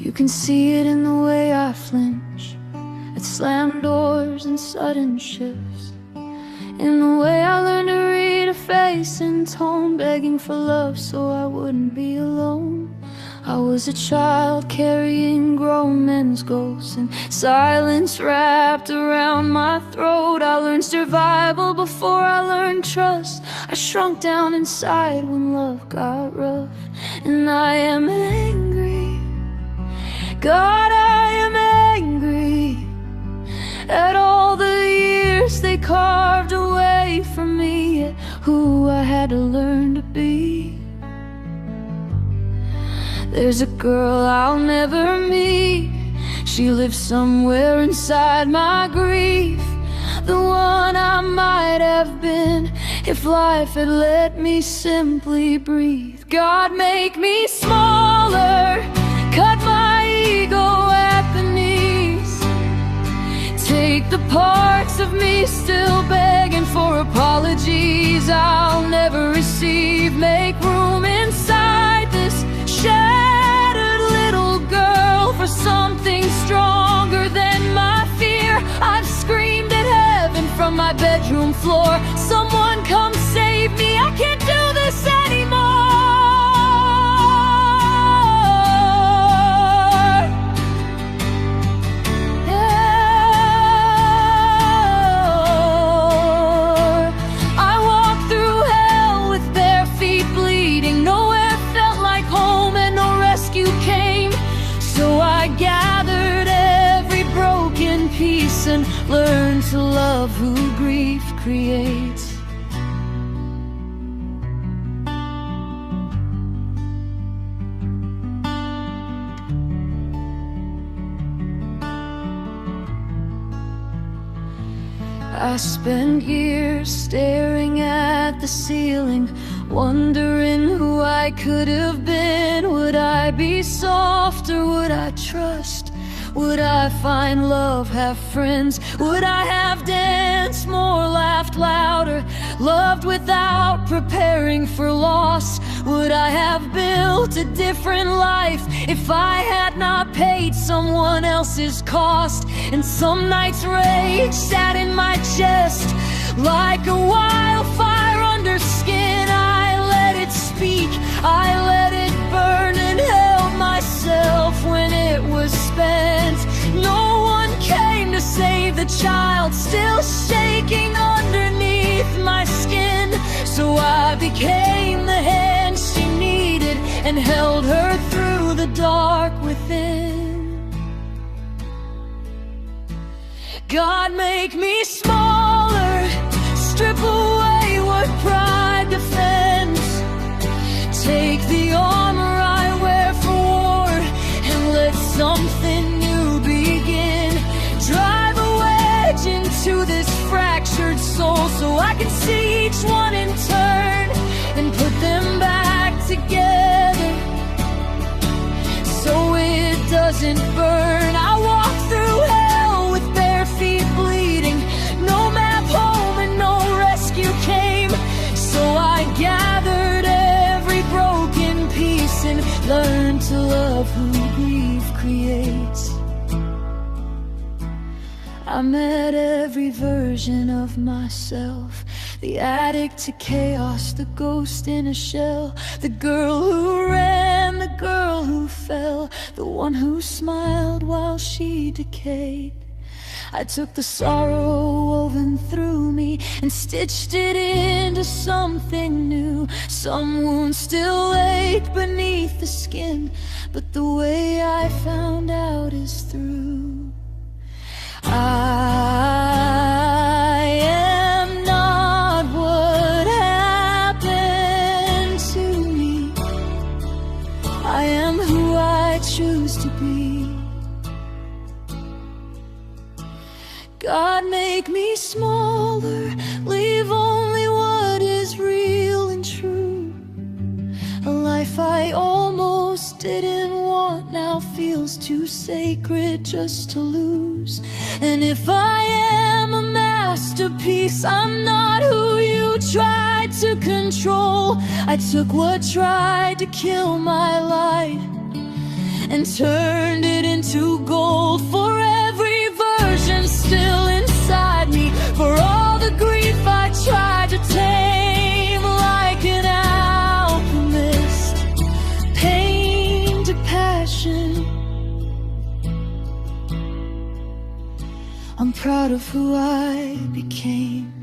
You can see it in the way I flinch at slammed doors and sudden shifts, in the way I learned to read a face in tone, begging for love so I wouldn't be alone. I was a child carrying grown men's ghosts, and silence wrapped around my throat. I learned survival before I learned trust. I shrunk down inside when love got rough. And I am angry, God, I am angry at all the years they carved away from me, at who I had to learn to be. There's a girl I'll never meet. She lives somewhere inside my grief, the one I might have been if life had let me simply breathe. God, make me smaller, cut my ego at the knees, take the parts of me still begging for apologies I'll never receive. Make room inside this shattered little girl for something stronger than my fear. I've screamed at heaven from my bedroom floor, someone come save me, I can't do this anymore. I walked through hell with bare feet bleeding, nowhere felt like home and no rescue came. So I gathered every broken piece and learned to love who grief creates. I spent years staring at the ceiling, wondering who I could have been. Would I be soft or would I trust? Would I find love, have friends? Would I have danced more, laughed louder, loved without preparing for loss? Would I have built a different life if I had not paid someone else's cost? And some nights rage sat in my chest like a wildfire under skin. I let it speak, I let it burn, and held myself when it was spent. No one came to save the child still shaking underneath my skin. So I became the hand she needed and held her through the dark within. God, make me smaller, strip away what pride defends, take the armor I wear for war and let something new begin. Drive a wedge into this fractured soul so I can see each one in turn and put them back together so it doesn't burn. I walk through hell with bare feet bleeding, no map home and no rescue came. So I gathered every broken piece and learned to love who grief creates. I met every version of myself, the addict to chaos, the ghost in a shell, the girl who ran, the girl who fell, the one who smiled while she decayed. I took the sorrow woven through me and stitched it into something new. Some wounds still ache beneath the skin, but the way I found out is through. I am not what happened to me. I am who I choose to be. God, make me smaller, leave only what is real and true. A life I almost didn't want now feels too sacred just to lose. And if I am a masterpiece, I'm not who you tried to control. I took what tried to kill my light and turned it into gold. For every version still inside me, for all the grief I tried to tame, like an alchemist, pain to passion. I'm proud of who I became.